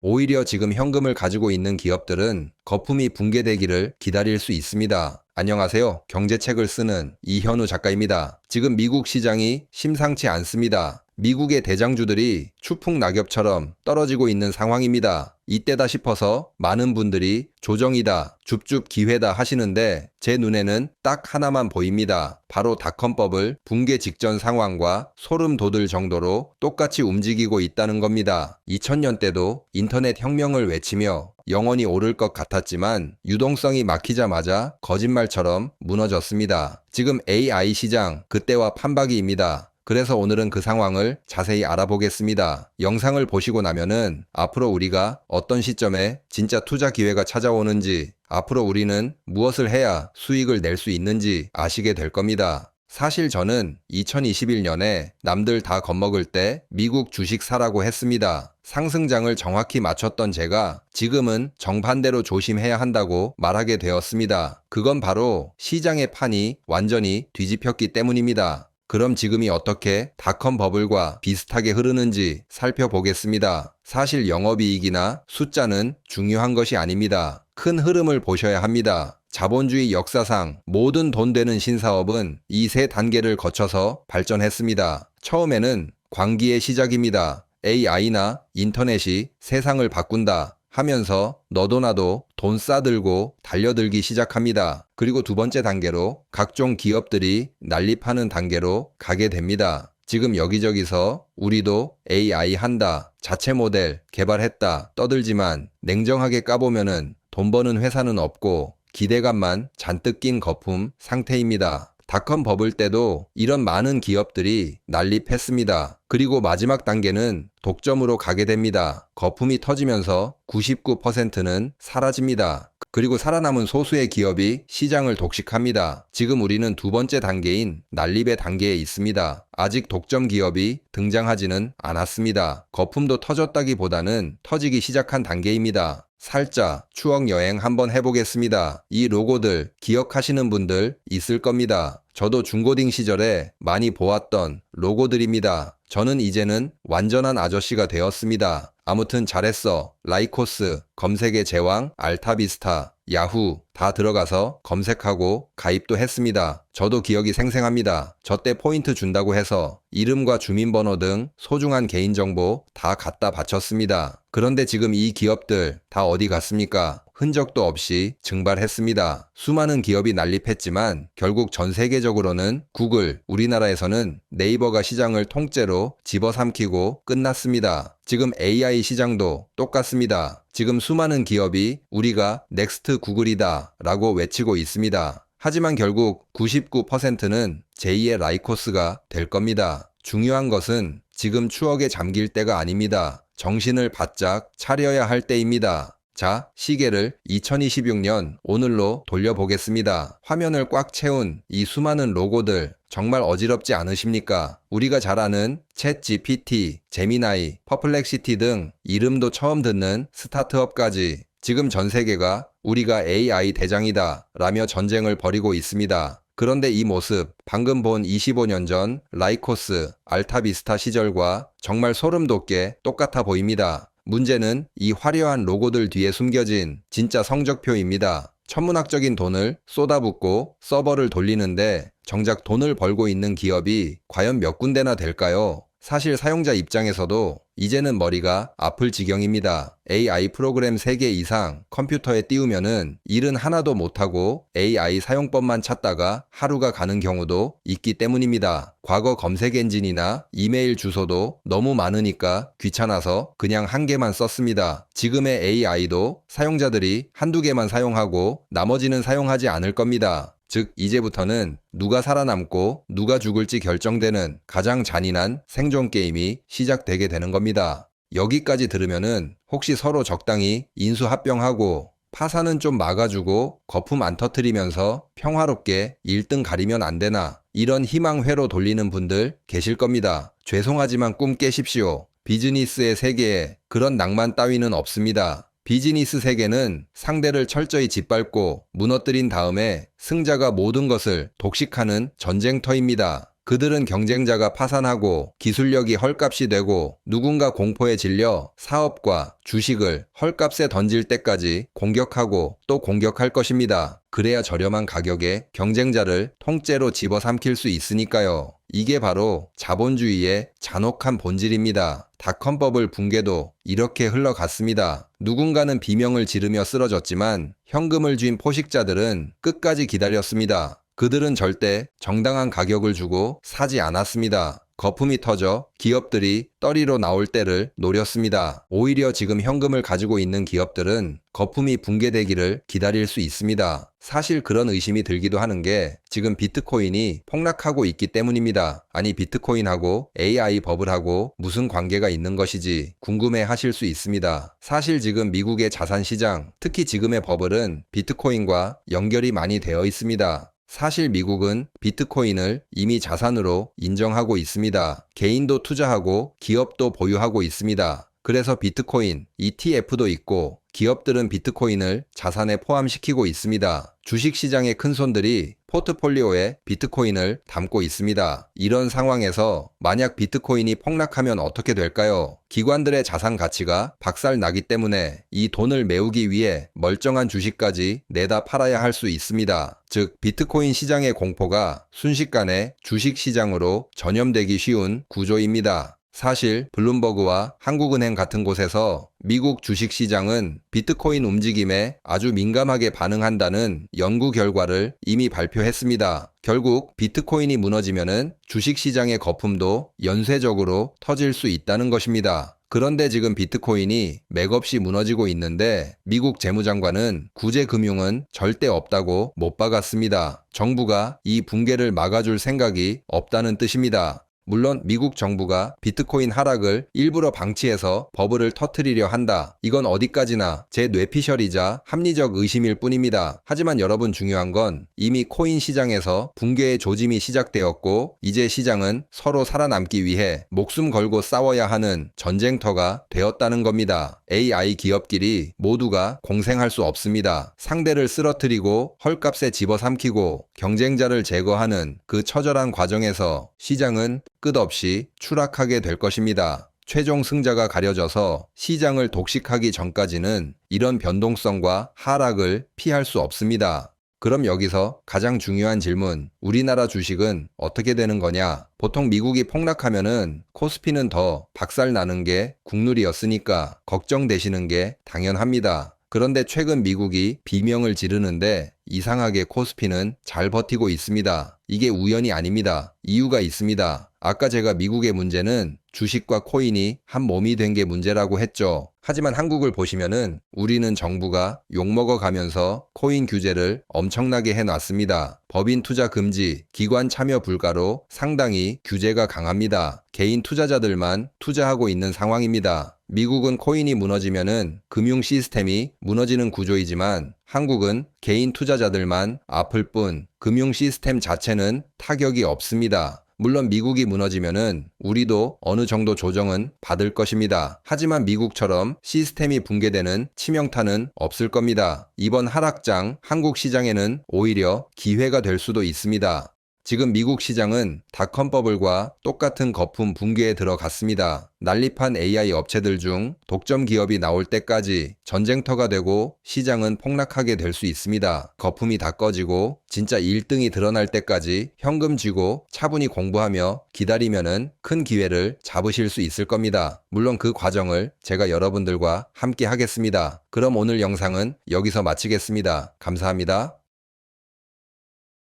오히려 지금 현금을 가지고 있는 기업들은 거품이 붕괴되기를 기다릴 수 있습니다. 안녕하세요. 경제책을 쓰는 이현우 작가입니다. 지금 미국 시장이 심상치 않습니다. 미국의 대장주들이 추풍낙엽처럼 떨어지고 있는 상황입니다. 이때다 싶어서 많은 분들이 조정이다, 줍줍 기회다 하시는데 제 눈에는 딱 하나만 보입니다. 바로 닷컴버블 붕괴 직전 상황과 소름 돋을 정도로 똑같이 움직이고 있다는 겁니다. 2000년 때도 인터넷 혁명을 외치며 영원히 오를 것 같았지만 유동성이 막히자마자 거짓말처럼 무너졌습니다. 지금 AI 시장 그때와 판박이입니다. 그래서 오늘은 그 상황을 자세히 알아보겠습니다. 영상을 보시고 나면은 앞으로 우리가 어떤 시점에 진짜 투자 기회가 찾아오는지, 앞으로 우리는 무엇을 해야 수익을 낼 수 있는지 아시게 될 겁니다. 사실 저는 2021년에 남들 다 겁먹을 때 미국 주식 사라고 했습니다. 상승장을 정확히 맞췄던 제가 지금은 정반대로 조심해야 한다고 말하게 되었습니다. 그건 바로 시장의 판이 완전히 뒤집혔기 때문입니다. 그럼 지금이 어떻게 닷컴 버블과 비슷하게 흐르는지 살펴보겠습니다. 사실 영업이익이나 숫자는 중요한 것이 아닙니다. 큰 흐름을 보셔야 합니다. 자본주의 역사상 모든 돈 되는 신사업은 이 세 단계를 거쳐서 발전했습니다. 처음에는 광기의 시작입니다. AI나 인터넷이 세상을 바꾼다 하면서 너도 나도 돈 싸들고 달려들기 시작합니다. 그리고 두 번째 단계로 각종 기업들이 난립하는 단계로 가게 됩니다. 지금 여기저기서 우리도 AI 한다, 자체 모델 개발했다 떠들지만 냉정하게 까보면은 돈 버는 회사는 없고 기대감만 잔뜩 낀 거품 상태입니다. 닷컴 버블 때도 이런 많은 기업들이 난립했습니다. 그리고 마지막 단계는 독점으로 가게 됩니다. 거품이 터지면서 99%는 사라집니다. 그리고 살아남은 소수의 기업이 시장을 독식합니다. 지금 우리는 두 번째 단계인 난립의 단계에 있습니다. 아직 독점 기업이 등장하지는 않았습니다. 거품도 터졌다기보다는 터지기 시작한 단계입니다. 살짝 추억 여행 한번 해보겠습니다. 이 로고들 기억하시는 분들 있을 겁니다. 저도 중고딩 시절에 많이 보았던 로고들입니다. 저는 이제는 완전한 아저씨가 되었습니다. 아무튼 잘했어. 라이코스, 검색의 제왕, 알타비스타, 야후 다 들어가서 검색하고 가입도 했습니다. 저도 기억이 생생합니다. 저 때 포인트 준다고 해서 이름과 주민번호 등 소중한 개인정보 다 갖다 바쳤습니다. 그런데 지금 이 기업들 다 어디 갔습니까? 흔적도 없이 증발했습니다. 수많은 기업이 난립했지만 결국 전 세계적으로는 구글, 우리나라에서는 네이버가 시장을 통째로 집어삼키고 끝났습니다. 지금 AI 시장도 똑같습니다. 지금 수많은 기업이 우리가 넥스트 구글이다 라고 외치고 있습니다. 하지만 결국 99%는 제2의 라이코스가 될 겁니다. 중요한 것은 지금 추억에 잠길 때가 아닙니다. 정신을 바짝 차려야 할 때입니다. 자, 시계를 2026년 오늘로 돌려보겠습니다. 화면을 꽉 채운 이 수많은 로고들 정말 어지럽지 않으십니까? 우리가 잘 아는 챗 GPT, 제미나이, 퍼플렉시티 등 이름도 처음 듣는 스타트업까지 지금 전 세계가 우리가 AI 대장이다 라며 전쟁을 벌이고 있습니다. 그런데 이 모습, 방금 본 25년 전 라이코스, 알타비스타 시절과 정말 소름 돋게 똑같아 보입니다. 문제는 이 화려한 로고들 뒤에 숨겨진 진짜 성적표입니다. 천문학적인 돈을 쏟아붓고 서버를 돌리는데 정작 돈을 벌고 있는 기업이 과연 몇 군데나 될까요? 사실 사용자 입장에서도 이제는 머리가 아플 지경입니다. AI 프로그램 3개 이상 컴퓨터에 띄우면은 일은 하나도 못하고 AI 사용법만 찾다가 하루가 가는 경우도 있기 때문입니다. 과거 검색 엔진이나 이메일 주소도 너무 많으니까 귀찮아서 그냥 한 개만 썼습니다. 지금의 AI도 사용자들이 한두 개만 사용하고 나머지는 사용하지 않을 겁니다. 즉 이제부터는 누가 살아남고 누가 죽을지 결정되는 가장 잔인한 생존 게임이 시작되게 되는 겁니다. 여기까지 들으면은 혹시 서로 적당히 인수합병하고 파산은 좀 막아주고 거품 안 터트리면서 평화롭게 1등 가리면 안 되나 이런 희망회로 돌리는 분들 계실 겁니다. 죄송하지만 꿈 깨십시오. 비즈니스의 세계에 그런 낭만 따위는 없습니다. 비즈니스 세계는 상대를 철저히 짓밟고 무너뜨린 다음에 승자가 모든 것을 독식하는 전쟁터입니다. 그들은 경쟁자가 파산하고 기술력이 헐값이 되고 누군가 공포에 질려 사업과 주식을 헐값에 던질 때까지 공격하고 또 공격할 것입니다. 그래야 저렴한 가격에 경쟁자를 통째로 집어삼킬 수 있으니까요. 이게 바로 자본주의의 잔혹한 본질입니다. 닷컴 버블 붕괴도 이렇게 흘러갔습니다. 누군가는 비명을 지르며 쓰러졌지만 현금을 쥔 포식자들은 끝까지 기다렸습니다. 그들은 절대 정당한 가격을 주고 사지 않았습니다. 거품이 터져 기업들이 떨이로 나올 때를 노렸습니다. 오히려 지금 현금을 가지고 있는 기업들은 거품이 붕괴되기를 기다릴 수 있습니다. 사실 그런 의심이 들기도 하는 게 지금 비트코인이 폭락하고 있기 때문입니다. 아니 비트코인하고 AI 버블하고 무슨 관계가 있는 것이지 궁금해 하실 수 있습니다. 사실 지금 미국의 자산 시장, 특히 지금의 버블은 비트코인과 연결이 많이 되어 있습니다. 사실 미국은 비트코인을 이미 자산으로 인정하고 있습니다. 개인도 투자하고 기업도 보유하고 있습니다. 그래서 비트코인 ETF도 있고 기업들은 비트코인을 자산에 포함시키고 있습니다. 주식시장의 큰손들이 포트폴리오에 비트코인을 담고 있습니다. 이런 상황에서 만약 비트코인이 폭락하면 어떻게 될까요? 기관들의 자산 가치가 박살나기 때문에 이 돈을 메우기 위해 멀쩡한 주식까지 내다 팔아야 할 수 있습니다. 즉 비트코인 시장의 공포가 순식간에 주식시장으로 전염되기 쉬운 구조입니다. 사실 블룸버그와 한국은행 같은 곳에서 미국 주식시장은 비트코인 움직임에 아주 민감하게 반응한다는 연구 결과를 이미 발표했습니다. 결국 비트코인이 무너지면은 주식시장의 거품도 연쇄적으로 터질 수 있다는 것입니다. 그런데 지금 비트코인이 맥없이 무너지고 있는데 미국 재무장관은 구제금융은 절대 없다고 못 박았습니다. 정부가 이 붕괴를 막아줄 생각이 없다는 뜻입니다. 물론 미국 정부가 비트코인 하락을 일부러 방치해서 버블을 터뜨리려 한다. 이건 어디까지나 제 뇌피셜이자 합리적 의심일 뿐입니다. 하지만 여러분 중요한 건 이미 코인 시장에서 붕괴의 조짐이 시작되었고 이제 시장은 서로 살아남기 위해 목숨 걸고 싸워야 하는 전쟁터가 되었다는 겁니다. AI 기업끼리 모두가 공생할 수 없습니다. 상대를 쓰러뜨리고 헐값에 집어삼키고 경쟁자를 제거하는 그 처절한 과정에서 시장은 끝없이 추락하게 될 것입니다. 최종 승자가 가려져서 시장을 독식하기 전까지는 이런 변동성과 하락을 피할 수 없습니다. 그럼 여기서 가장 중요한 질문, 우리나라 주식은 어떻게 되는 거냐? 보통 미국이 폭락하면은 코스피는 더 박살나는 게 국룰이었으니까 걱정되시는 게 당연합니다. 그런데 최근 미국이 비명을 지르는데 이상하게 코스피는 잘 버티고 있습니다. 이게 우연이 아닙니다. 이유가 있습니다. 아까 제가 미국의 문제는 주식과 코인이 한 몸이 된 게 문제라고 했죠. 하지만 한국을 보시면은 우리는 정부가 욕먹어 가면서 코인 규제를 엄청나게 해놨습니다. 법인 투자 금지, 기관 참여 불가로 상당히 규제가 강합니다. 개인 투자자들만 투자하고 있는 상황입니다. 미국은 코인이 무너지면은 금융 시스템이 무너지는 구조이지만 한국은 개인 투자자들만 아플 뿐 금융 시스템 자체는 타격이 없습니다. 물론 미국이 무너지면은 우리도 어느 정도 조정은 받을 것입니다. 하지만 미국처럼 시스템이 붕괴되는 치명타는 없을 겁니다. 이번 하락장 한국 시장에는 오히려 기회가 될 수도 있습니다. 지금 미국 시장은 닷컴 버블과 똑같은 거품 붕괴에 들어갔습니다. 난립한 AI 업체들 중 독점 기업이 나올 때까지 전쟁터가 되고 시장은 폭락하게 될 수 있습니다. 거품이 다 꺼지고 진짜 1등이 드러날 때까지 현금 쥐고 차분히 공부하며 기다리면은 큰 기회를 잡으실 수 있을 겁니다. 물론 그 과정을 제가 여러분들과 함께 하겠습니다. 그럼 오늘 영상은 여기서 마치겠습니다. 감사합니다.